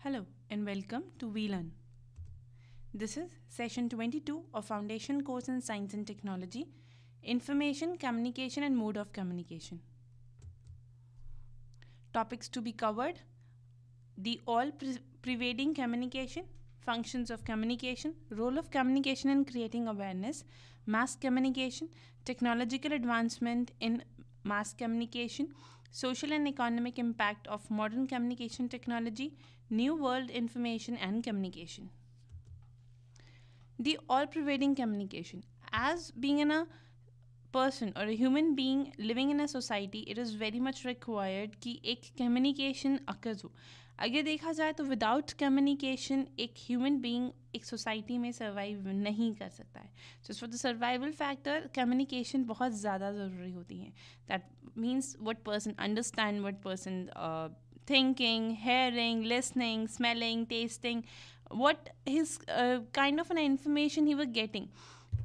Hello and welcome to VLearn. This is session 22 of Foundation course in Science and Technology, Information, Communication and Mode of Communication. Topics to be covered: the all-pervading communication, functions of communication, role of communication in creating awareness, mass communication, technological advancement in mass communication, social and economic impact of modern communication technology, new world information and communication. The all-pervading communication. As being in a person or a human being living in a society, it is very much required कि एक communication occurs हो. अगर देखा जाए तो without communication एक human being एक society में सर्वाइव नहीं कर सकता है. So for the survival factor communication बहुत ज़्यादा ज़रूरी होती है. That means what person understand, what person thinking, hearing, listening, smelling, tasting, what his kind of an information he was getting.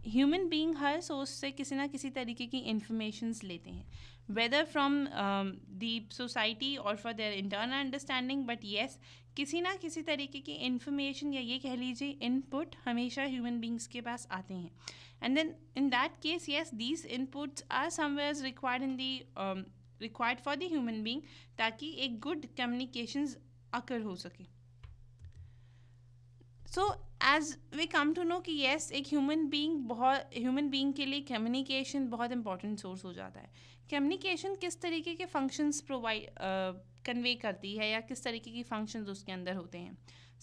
Human being her source से किसी ना किसी तरीके की इंफॉर्मेशंस लेते हैं, वेदर फ्रॉम द सोसाइटी और for their internal understanding, but yes किसी ना किसी तरीके की इंफॉर्मेशन या ये कह लीजिए इनपुट हमेशा ह्यूमन बींग्स के पास आते हैं. And then in that case yes these inputs are somewhere required in the required for the human being, ताकि एक गुड कम्युनिकेशंस अकर हो सके. So as we come to know कि येस एक ह्यूमन बीइंग के लिए कम्युनिकेशन बहुत important source हो जाता है. कम्युनिकेशन किस तरीके के फंक्शंस प्रोवाइड कन्वे करती है या किस तरीके की फंक्शंस उसके अंदर होते हैं.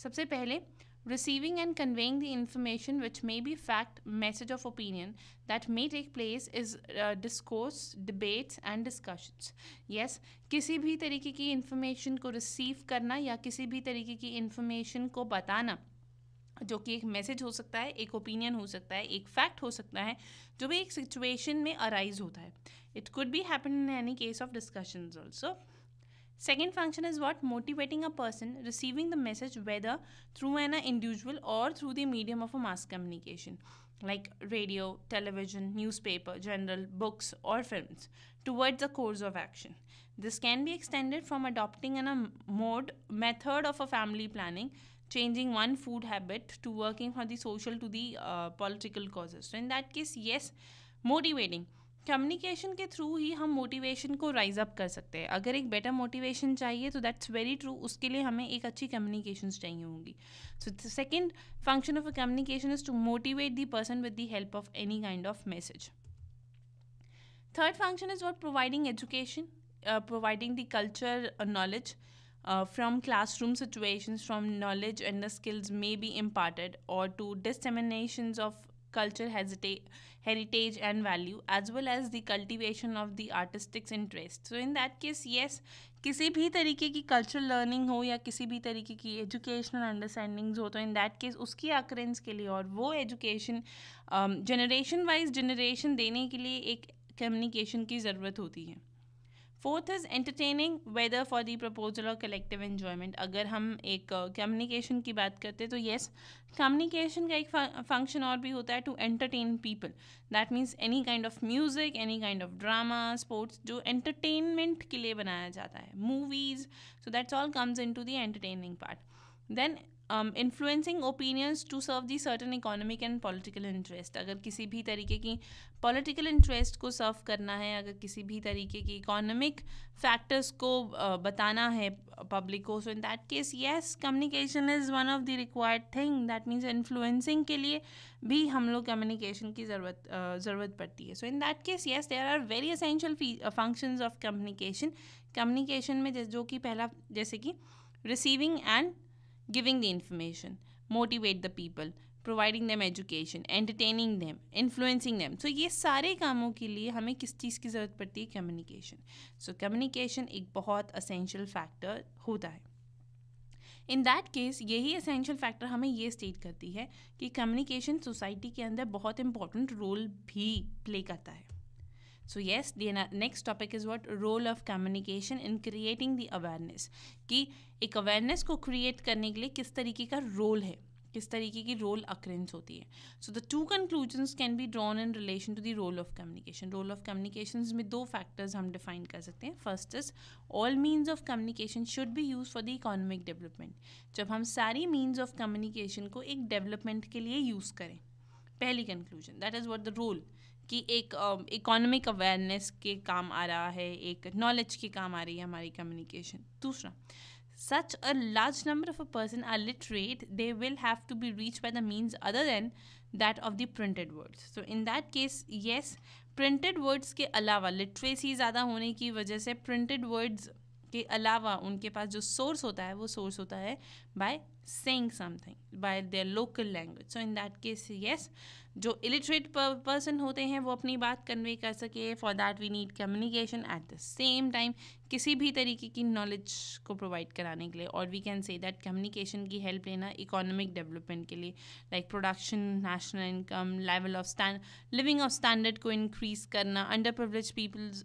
सबसे पहले receiving and conveying the information which may be fact, message of opinion that may take place is discourse, debates and discussions. Yes, किसी भी तरीके की information को receive करना या किसी भी तरीके की information को बताना, जो कि एक मैसेज हो सकता है, एक ओपिनियन हो सकता है, एक फैक्ट हो सकता है, जो भी एक सिचुएशन में अराइज होता है. It could be happen in any case of discussions also. Second function is what? Motivating a person receiving the message, whether through an individual or through the medium of a mass communication like radio, television, newspaper, journal, books or films, towards a course of action. This can be extended from adopting a method of a family planning, changing one food habit, to working for the social to the political causes. So in that case, yes, motivating. Communication के through ही हम motivation को rise up कर सकते हैं. अगर एक better motivation चाहिए तो दैट्स वेरी ट्रू, उसके लिए हमें एक अच्छी कम्युनिकेशंस चाहिए होंगी. So the second function of a communication is to motivate the person with the help of any kind of message. Third function is what? Providing education, providing the culture knowledge from classroom situations, from knowledge and the skills may be imparted, or to disseminations of culture heritage and value, as well as the cultivation of the artistic interest. So in that case, yes, किसी भी तरीके की cultural learning हो या किसी भी तरीके की एजुकेशनल अंडरस्टैंडिंग्स हो, तो इन दैट केस उसकी अकरेंस के लिए और वो एजुकेशन जनरेशन वाइज जनरेशन देने के लिए एक कम्युनिकेशन की ज़रूरत होती है. Fourth is entertaining, whether for the proposal और कलेक्टिव एन्जॉयमेंट. अगर हम एक कम्युनिकेशन की बात करते हैं तो येस, कम्युनिकेशन का एक फंक्शन और भी होता है to entertain people. That means any kind of music, any kind of drama, sports, जो एंटरटेनमेंट के लिए बनाया जाता है, movies. So that's all comes into the entertaining part. Then influencing opinions to serve the certain economic and political interest. अगर किसी भी तरीके की पॉलिटिकल इंटरेस्ट को सर्व करना है, अगर किसी भी तरीके की इकोनॉमिक फैक्टर्स को बताना है पब्लिक को, so in that case yes, communication is one of the required thing. That means influencing के लिए भी हम लोग कम्युनिकेशन की ज़रूरत पड़ती है. So in that case yes, there are very essential functions of communication. Communication में जो कि पहला, जैसे कि receiving and giving the information, motivate the people, providing them education, entertaining them, influencing them. So ये सारे कामों के लिए हमें किस चीज़ की ज़रूरत पड़ती है? कम्युनिकेशन. सो कम्युनिकेशन एक बहुत असेंशियल फैक्टर होता है. इन दैट केस यही एसेंशियल फैक्टर हमें ये स्टेट करती है कि कम्युनिकेशन सोसाइटी के अंदर बहुत इंपॉर्टेंट रोल भी प्ले करता है. So yes, the next topic is what? Role of communication in creating the awareness. कि एक अवेयरनेस को क्रिएट करने के लिए किस तरीके का रोल है. किस तरीके की रोल अक्रेंस होती है. So the two conclusions can be drawn in relation to the role of communication. Role of communication में 2 फैक्टर्स हम डिफाइन कर सकते हैं. First is all means of communication should be use for the economic development. जब हम सारी means of communication को एक डेवलपमेंट के लिए यूज़ करें, पहली conclusion, that is what the role, कि एक इकोनॉमिक अवेयरनेस के काम आ रहा है, एक नॉलेज के काम आ रही है हमारी कम्युनिकेशन. दूसरा, such a large number of a person are literate, they will have to be reached by the means other than that of the printed words. So in that case, yes, printed words के अलावा literacy ज़्यादा होने की वजह से printed words के अलावा उनके पास जो सोर्स होता है वो सोर्स होता है by saying something by their local language. So in that case, yes, जो इलिटरेट पर्सन होते हैं वो अपनी बात कन्वे कर सके, for that we need communication at the same time किसी भी तरीके की नॉलेज को प्रोवाइड कराने के लिए. और we can say that communication की हेल्प लेना इकोनॉमिक डेवलपमेंट के लिए, like production, national income, level of living of standard को इंक्रीज करना, अंडर प्रिविलेज पीपल्स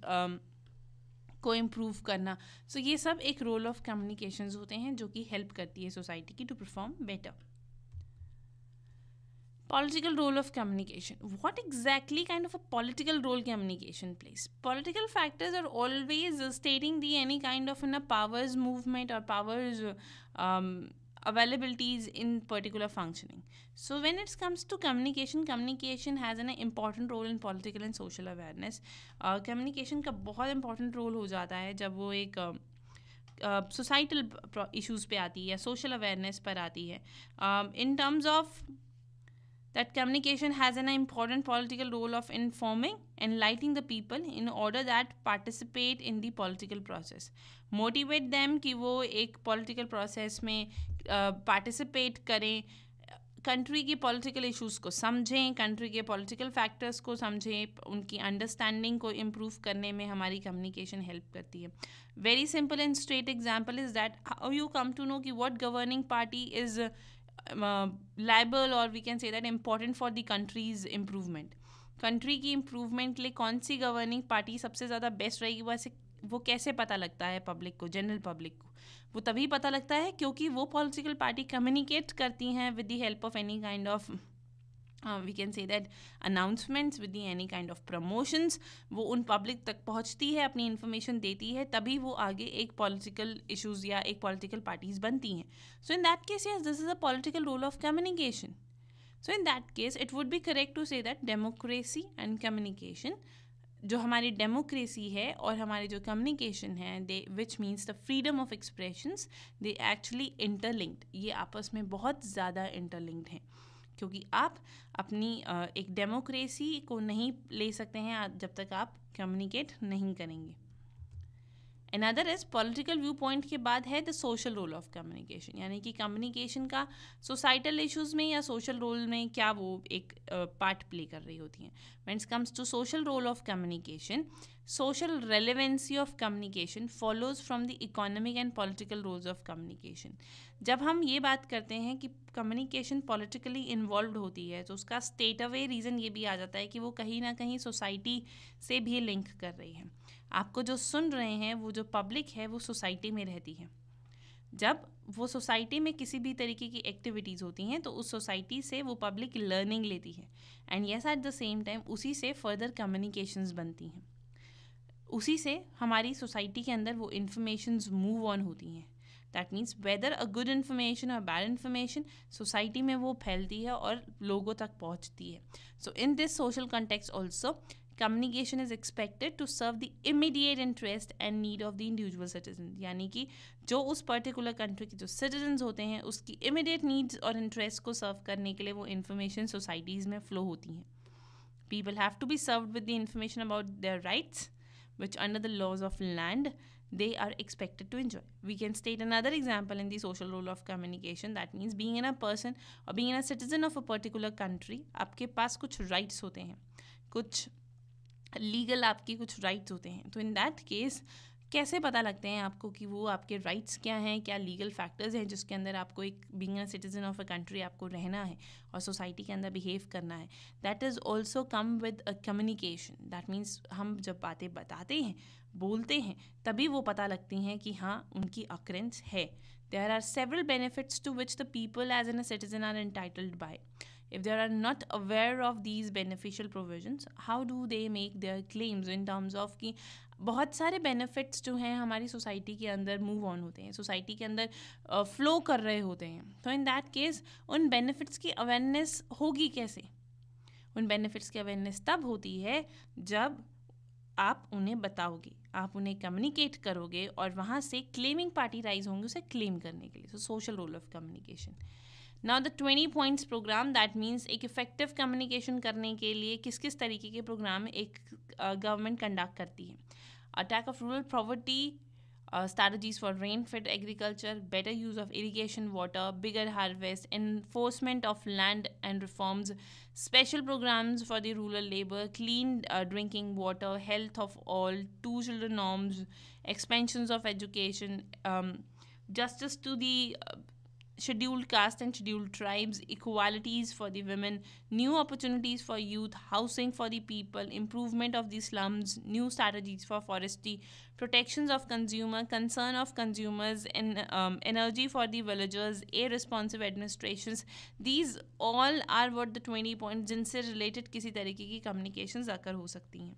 को इम्प्रूव करना. सो ये सब एक रोल ऑफ कम्युनिकेशन होते हैं जो कि हेल्प करती है सोसाइटी की to perform better. Political role of communication. What exactly kind of a political role communication plays? Political factors are always stating the any kind of powers movement or powers availabilities in particular functioning. So when it comes to communication, communication has an important role in political and social awareness. Communication का बहुत important role हो जाता है जब वो एक societal issues पे आती है या सोशल अवेयरनेस पर आती है. In terms of that communication has an important political role of informing, enlightening the people in order that participate in the political process. Motivate them कि वो एक political process में participate करें, कंट्री की political issues को समझें, country के political factors को समझें, उनकी अंडरस्टैंडिंग को इम्प्रूव करने में हमारी कम्युनिकेशन हेल्प करती है. Very simple and straight example is that how you come to know कि what governing party is liable or we can say that important for the country's improvement. Country की improvement के लिए कौन सी governing party सबसे ज़्यादा best रहेगी, वो कैसे पता लगता है पब्लिक को, जनरल पब्लिक को? वो तभी पता लगता है क्योंकि वो पॉलिटिकल पार्टी कम्युनिकेट करती हैं with the help of any kind of we can say that announcements, with the any kind of promotions, वो उन पब्लिक तक पहुँचती है, अपनी इन्फॉर्मेशन देती है, तभी वो आगे एक पॉलिटिकल इश्यूज़ या एक पॉलिटिकल पार्टीज बनती हैं. So in that case yes, this is a political role of communication. So in that case it would be correct to say that democracy and communication, जो हमारी डेमोक्रेसी है और हमारे जो कम्युनिकेशन है, they which means the freedom of expressions, they actually interlinked. ये आपस में बहुत ज़्यादा इंटरलिंक्ड हैं क्योंकि आप अपनी एक डेमोक्रेसी को नहीं ले सकते हैं जब तक आप कम्युनिकेट नहीं करेंगे. Another is political view point के बाद है the social role of communication, यानी कि कम्युनिकेशन का सोसाइटल इश्यूज़ में या सोशल रोल में क्या वो एक पार्ट प्ले कर रही होती हैं. When it comes to social role of communication, social relevancy of communication follows from the economic and political roles of communication. जब हम ये बात करते हैं कि कम्युनिकेशन पॉलिटिकली इन्वॉल्व होती है तो उसका स्टेट अवे रीज़न ये भी आ जाता है कि वो कहीं ना कहीं सोसाइटी से भी लिंक कर रही है. आपको जो सुन रहे हैं वो जो पब्लिक है वो सोसाइटी में रहती है. जब वो सोसाइटी में किसी भी तरीके की एक्टिविटीज़ होती हैं तो उस सोसाइटी से वो पब्लिक लर्निंग लेती है and yes eight the same time उसी से फर्दर कम्युनिकेशंस बनती हैं. उसी से हमारी सोसाइटी के अंदर वो इन्फॉर्मेशंस मूव ऑन होती हैं. That means whether a good information और बैड इन्फॉर्मेशन सोसाइटी में वो फैलती है और लोगों तक पहुंचती है. So in this social context also communication is expected to serve the immediate interest and need of the individual citizen, यानी कि जो उस पर्टिकुलर कंट्री के जो सिटीजन्स होते हैं उसकी इमीडिएट नीड्स और इंटरेस्ट को सर्व करने के लिए वो इन्फॉर्मेशन सोसाइटीज़ में फ्लो होती हैं. People have to be served with the information about their rights which under the laws of land they are expected to enjoy. We can state another example in the social role of communication. That means being in a person or being in a citizen of a particular country, आपके पास कुछ rights होते हैं, कुछ legal आपकी कुछ rights होते हैं. तो in that case कैसे पता लगते हैं आपको कि वो आपके राइट्स क्या हैं, क्या लीगल फैक्टर्स हैं जिसके अंदर आपको एक being a citizen of a country आपको रहना है और सोसाइटी के अंदर बिहेव करना है. That is also come with a communication. That means हम जब बातें बताते हैं बोलते हैं तभी वो पता लगती हैं कि हाँ उनकी अक्रेंस है. There are several benefits to which the people as an a citizen are entitled by. If they are not aware of these beneficial provisions, how do they make their claims in terms of कि बहुत सारे benefits जो हैं हमारी society के अंदर move on होते हैं, सोसाइटी के अंदर फ्लो कर रहे होते हैं. तो इन दैट केस उन बेनिफिट्स की अवेयरनेस होगी कैसे? उन बेनिफिट्स की अवेयरनेस तब होती है जब आप उन्हें बताओगे, आप उन्हें कम्युनिकेट करोगे और वहाँ से क्लेमिंग पार्टी राइज होंगे उसे क्लेम करने के लिए. So social role of communication. Now the 20 points programme, that means एक इफेक्टिव कम्युनिकेशन करने के लिए किस किस तरीके के प्रोग्राम एक गवर्नमेंट कंडक्ट करती है. Attack of rural poverty, strategies for rain-fed agriculture, better use of irrigation water, bigger harvest, enforcement of land and reforms, special programs for the rural labor, clean drinking water, health of all, two children norms, expansions of education, justice to the scheduled caste and scheduled tribes, equalities for the women, new opportunities for youth, housing for the people, improvement of the slums, new strategies for forestry, protections of consumer, concern of consumers, and energy for the villagers, irresponsive administrations. These all are what the 20 points जिनसे related किसी तरीके की communications आकर हो सकती हैं.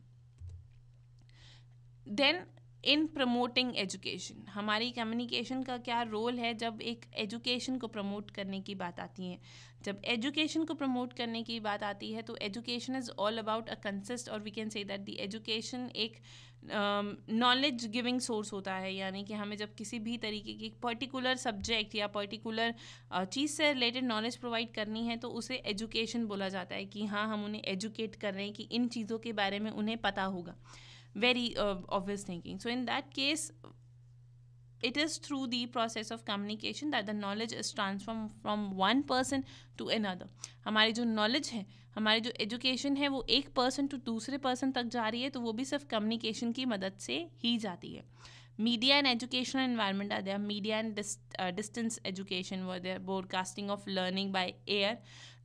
Then इन promoting education, हमारी communication का क्या रोल है जब एक एजुकेशन को प्रमोट करने की बात आती है. जब एजुकेशन को प्रमोट करने की बात आती है तो education is all about a consist, और we can say that the education एक नॉलेज गिविंग सोर्स होता है. यानी कि हमें जब किसी भी तरीके की पर्टिकुलर सब्जेक्ट या पर्टिकुलर चीज़ से रिलेटेड नॉलेज प्रोवाइड करनी है तो उसे एजुकेशन बोला जाता है कि हाँ हम उन्हें एजुकेट कर रहे हैं कि इन चीज़ों के बारे में उन्हें पता होगा. Very obvious thinking. So in that case, it is through the process of communication that the knowledge is transformed from one person to another. हमारी जो knowledge है, हमारी जो education है वो एक person to दूसरे person तक जा रही है तो वो भी सिर्फ communication की मदद से ही जाती है. Media and educational environment are there. Media and distance education were there. Broadcasting of learning by air,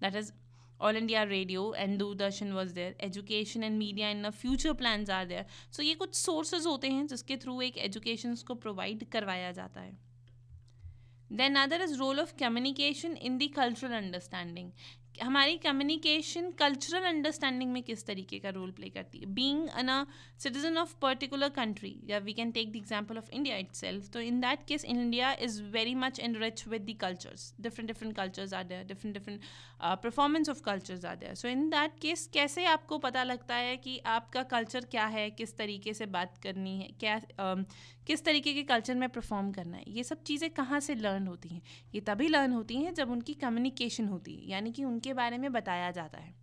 that is All India Radio and Doordarshan was there. Education and media in the future plans are there. So ये कुछ sources होते हैं जिसके through एक education को provide करवाया जाता है. Then other is role of communication in the cultural understanding. हमारी कम्युनिकेशन कल्चरल अंडरस्टैंडिंग में किस तरीके का रोल प्ले करती है. Being a citizen of particular country, या we can take the example of India itself. तो in that case India is very much enrich with the cultures. Different cultures are there, different performance of cultures are there. So in that case कैसे आपको पता लगता है कि आपका culture क्या है, किस तरीके से बात करनी है, क्या किस तरीके के कल्चर में परफॉर्म करना है. ये सब चीज़ें कहाँ से लर्न होती हैं? ये तभी लर्न होती हैं जब उनकी कम्युनिकेशन होती है, यानी कि उनके बारे में बताया जाता है.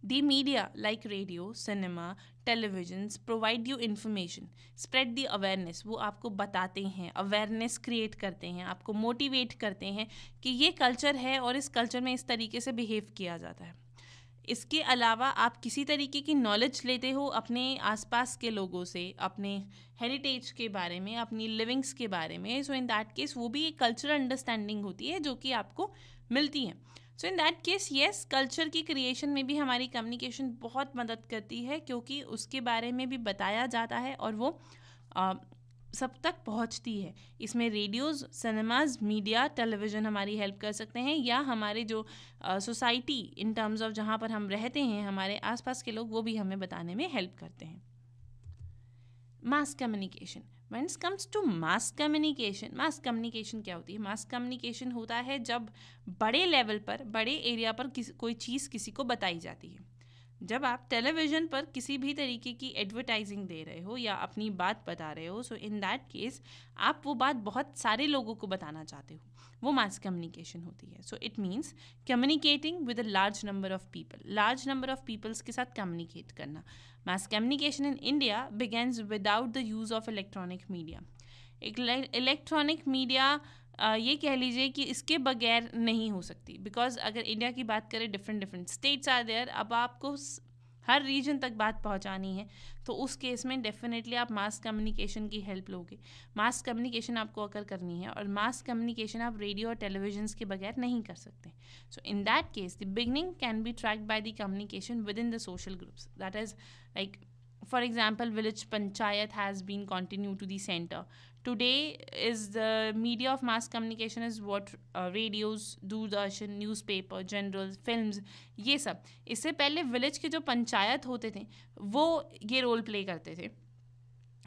The media like radio, cinema, televisions provide you information, spread the awareness. वो आपको बताते हैं, awareness create करते हैं, आपको motivate करते हैं कि ये कल्चर है और इस कल्चर में इस तरीके से बिहेव किया जाता है. इसके अलावा आप किसी तरीके की नॉलेज लेते हो अपने आसपास के लोगों से, अपने हेरिटेज के बारे में, अपनी लिविंग्स के बारे में. सो इन दैट केस वो भी एक कल्चरल अंडरस्टैंडिंग होती है जो कि आपको मिलती है. So in that case yes, culture की क्रिएशन में भी हमारी कम्युनिकेशन बहुत मदद करती है क्योंकि उसके बारे में भी बताया जाता है और वो सब तक पहुंचती है. इसमें रेडियोज़, सिनेमाज, मीडिया, टेलीविज़न हमारी हेल्प कर सकते हैं, या हमारे जो सोसाइटी इन टर्म्स ऑफ जहाँ पर हम रहते हैं, हमारे आसपास के लोग, वो भी हमें बताने में हेल्प करते हैं. Mass communication. When it comes to mass communication क्या होती है? मास कम्युनिकेशन होता है जब बड़े लेवल पर, बड़े एरिया पर कोई चीज़ किसी को बताई जाती है. जब आप टेलीविज़न पर किसी भी तरीके की एडवर्टाइजिंग दे रहे हो या अपनी बात बता रहे हो, सो इन दैट केस आप वो बात बहुत सारे लोगों को बताना चाहते हो, वो मास कम्युनिकेशन होती है. So it means communicating with a large number of peoples के साथ कम्युनिकेट करना. Mass communication in India begins without the use of electronic media. Electronic media ये कह लीजिए कि इसके बगैर नहीं हो सकती, बिकॉज अगर इंडिया की बात करें, डिफरेंट स्टेट्स आर देयर. अब आपको हर रीजन तक बात पहुंचानी है तो उस केस में डेफिनेटली आप मास कम्युनिकेशन की हेल्प लोगे. मास कम्युनिकेशन आपको अगर करनी है और मास कम्युनिकेशन आप रेडियो और टेलीविजन के बगैर नहीं कर सकते. So in that case the beginning can be tracked by the communication within the social groups. That is like For example, village panchayat has been continued to the center. Today is the media of mass communication is what radios, Doordarshan, newspaper, generals, films, ये सब. इससे पहले village के जो पंचायत होते थे वो ये रोल प्ले करते थे.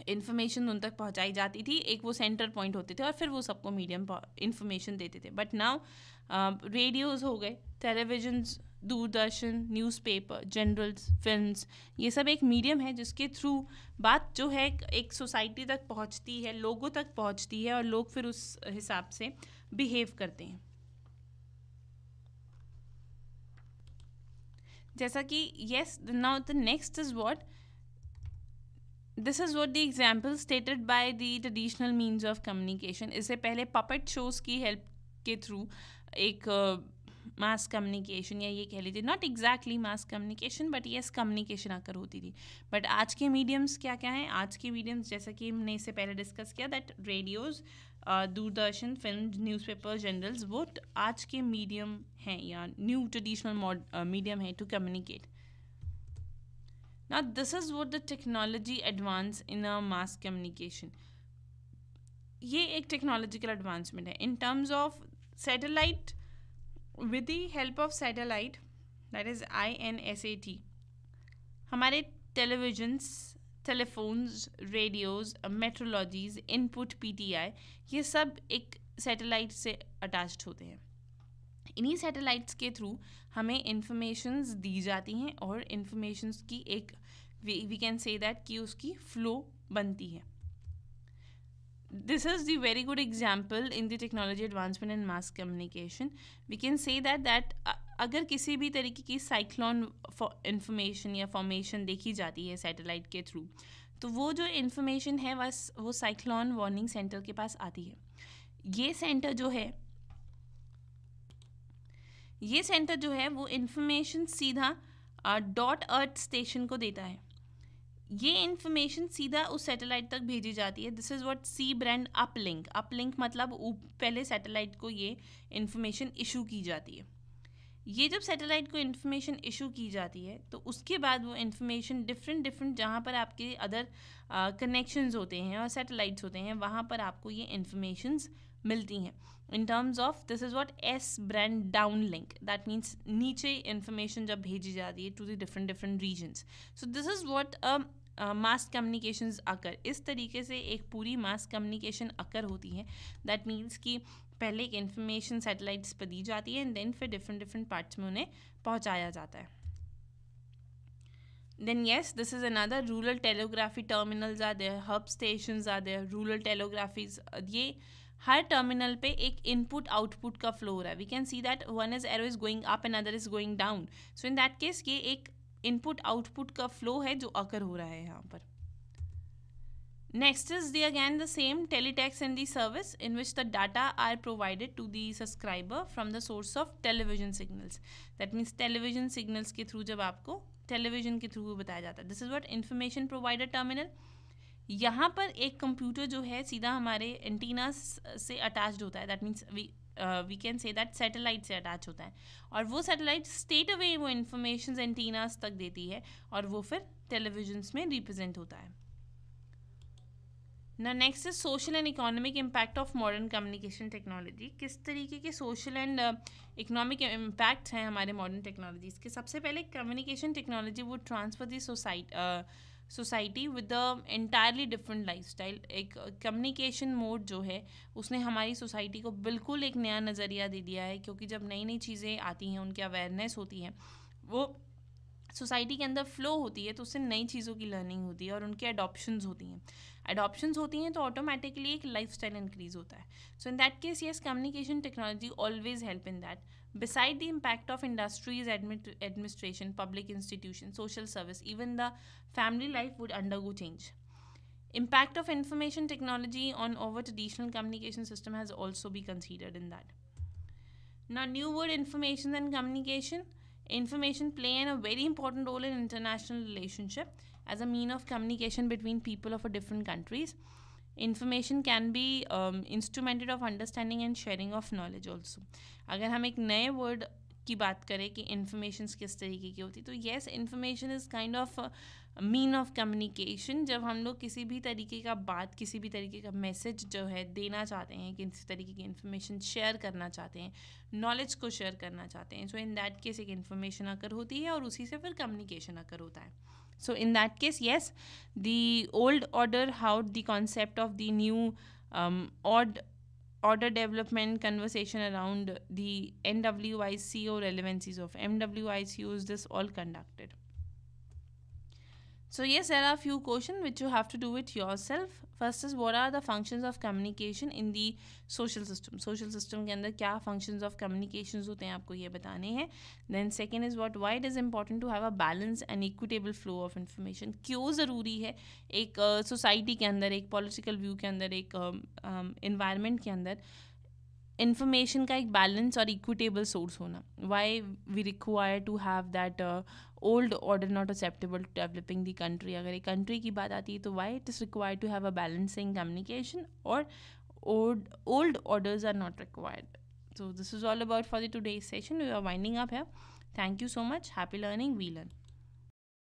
इन्फॉर्मेशन उन तक पहुंचाई जाती थी, एक वो सेंटर पॉइंट होते थे और फिर वो सबको मीडियम इन्फॉर्मेशन देते थे. बट नाउ रेडियोज़ हो गए, televisions, Doordarshan, newspaper, generals, films, ये सब एक मीडियम है जिसके थ्रू बात जो है एक सोसाइटी तक पहुंचती है, लोगों तक पहुंचती है और लोग फिर उस हिसाब से बिहेव करते हैं. जैसा कि yes, now the next is what this is what the example stated by the traditional means of communication. इससे पहले पपेट शोज़ की हेल्प के थ्रू एक मास कम्युनिकेशन, या ये कह लीजिए not exactly mass communication but yes communication आकर होती थी. बट आज के मीडियम्स क्या क्या हैं? आज के मीडियम्स जैसा कि हमने इससे पहले डिस्कस किया that radios, Doordarshan, film, newspaper, journals, वो आज के मीडियम हैं या न्यू ट्रेडिशनल मीडियम है to communicate. Now this is what the technology advance in a mass communication. ये एक टेक्नोलॉजिकल एडवांसमेंट है in terms of satellite. With the help of satellite, that is INSAT, हमारे televisions, telephones, radios, metrologies, input PTI, ये सब एक satellite से attached होते हैं. इन्हीं सैटेलाइट्स के थ्रू हमें इंफॉर्मेशंस दी जाती हैं और इंफॉर्मेशंस की एक वी कैन से दैट कि उसकी फ्लो बनती है. This is the very good example in the technology advancement and mass communication. We can say that अगर किसी भी तरीके की साइक्लोन इंफॉर्मेशन या फॉर्मेशन देखी जाती है सैटेलाइट के थ्रू, तो वो जो इन्फॉर्मेशन है बस वो साइक्लोन वार्निंग सेंटर के पास आती है. ये सेंटर जो है वो इन्फॉर्मेशन सीधा डॉट अर्थ स्टेशन को देता है. ये इन्फॉर्मेशन सीधा उस सैटेलाइट तक भेजी जाती है. This is what C brand uplink. Uplink मतलब पहले सैटेलाइट को ये इन्फॉर्मेशन इशू की जाती है. ये जब सैटेलाइट को इन्फॉर्मेशन इशू की जाती है तो उसके बाद वो इन्फॉर्मेशन डिफरेंट जहाँ पर आपके अदर कनेक्शंस होते हैं और सैटेलाइट्स होते हैं वहाँ पर आपको ये इन्फॉर्मेशंस मिलती हैं. In terms of this is what S brand down link. That means नीचे इन्फॉर्मेशन जब भेजी जाती है to the different regions. So this is what mass communications occur. इस तरीके से एक पूरी मास कम्युनिकेशन अकर होती है. दैट मीन्स कि पहले एक इन्फॉर्मेशन सैटेलाइट्स पर दी जाती है एंड देन फिर डिफरेंट पार्ट्स में उन्हें पहुंचाया जाता है. Then yes, this is another. Rural telegraphy terminals are there, hub stations are there, rural telegraphies. ये हर टर्मिनल पे एक इनपुट आउटपुट का फ्लो हो रहा है. We can see that one is arrow is going up and other is going down. So in that case ये एक input output का फ्लो है जो अकर हो रहा है यहाँ पर. Next is again the same teletext and the service in which the data are provided to the subscriber from the source of television signals. That means television signals के through जब आपको television के through बताया जाता है. This is what information provider terminal. यहाँ पर एक कंप्यूटर जो है सीधा हमारे एंटीना से अटैच्ड होता है. That means we can say that satellite से अटैच होता है और वो सैटेलाइट स्ट्रेट अवे वो इन्फॉर्मेशन एंटीनास तक देती है और वो फिर टेलीविजन्स में रिप्रेजेंट होता है. ना next is social and economic impact of modern communication technology. किस तरीके के सोशल एंड इकोनॉमिक इम्पैक्ट्स हैं हमारे मॉडर्न टेक्नोलॉजीज़ के. सबसे पहले कम्युनिकेशन टेक्नोलॉजी वो transfer the society with the entirely different lifestyle. एक कम्युनिकेशन मोड जो है उसने हमारी सोसाइटी को बिल्कुल एक नया नज़रिया दे दिया है. क्योंकि जब नई नई चीज़ें आती हैं, उनकी अवेयरनेस होती है, वो सोसाइटी के अंदर फ्लो होती है, तो उससे नई चीज़ों की लर्निंग होती है और उनके अडॉप्शंस होती हैं तो ऑटोमेटिकली एक लाइफस्टाइल इंक्रीज होता है. So in that case yes, communication technology always help in that. Beside the impact of industries, administration, public institutions, social service, even the family life would undergo change. Impact of information technology on our traditional communication system has also been considered in that. Now, new word information and communication. Information play a very important role in international relationship as a mean of communication between people of different countries. Information can be instrumented of understanding and sharing of knowledge also. अगर हम एक नए word की बात करें कि information किस तरीके की होती, तो yes, information is kind of mean of communication, जब हम लोग किसी भी तरीके का बात, किसी भी तरीके का मैसेज जो है देना चाहते हैं, किसी तरीके की इन्फॉर्मेशन शेयर करना चाहते हैं, नॉलेज को शेयर करना चाहते हैं, सो इन दैट केस एक इन्फॉर्मेशन अकर होती है और उसी से फिर कम्युनिकेशन अकर होता है. So in that case, yes, the old order, how the concept of the new odd order development conversation around the NWICO relevancies of MWICO is this all conducted. So yes, there are a few questions which you have to do it yourself. First is, what are the functions of communication in the social system? Social system के अंदर क्या functions of communications होते हैं, आपको ये बताने हैं. Then second is what, why it is important to have a balanced and equitable flow of information. क्यों ज़रूरी है एक society के अंदर, एक political view के अंदर, एक environment के अंदर इन्फॉर्मेशन का एक बैलेंस और इक्विटेबल सोर्स होना. Why we require to have that old order not acceptable to developing the country. अगर एक कंट्री की बात आती है तो why it is required to have a balancing communication, और old orders are not required. So this is all about for the today's session. We are winding up here. Thank you so much. Happy learning. We learn.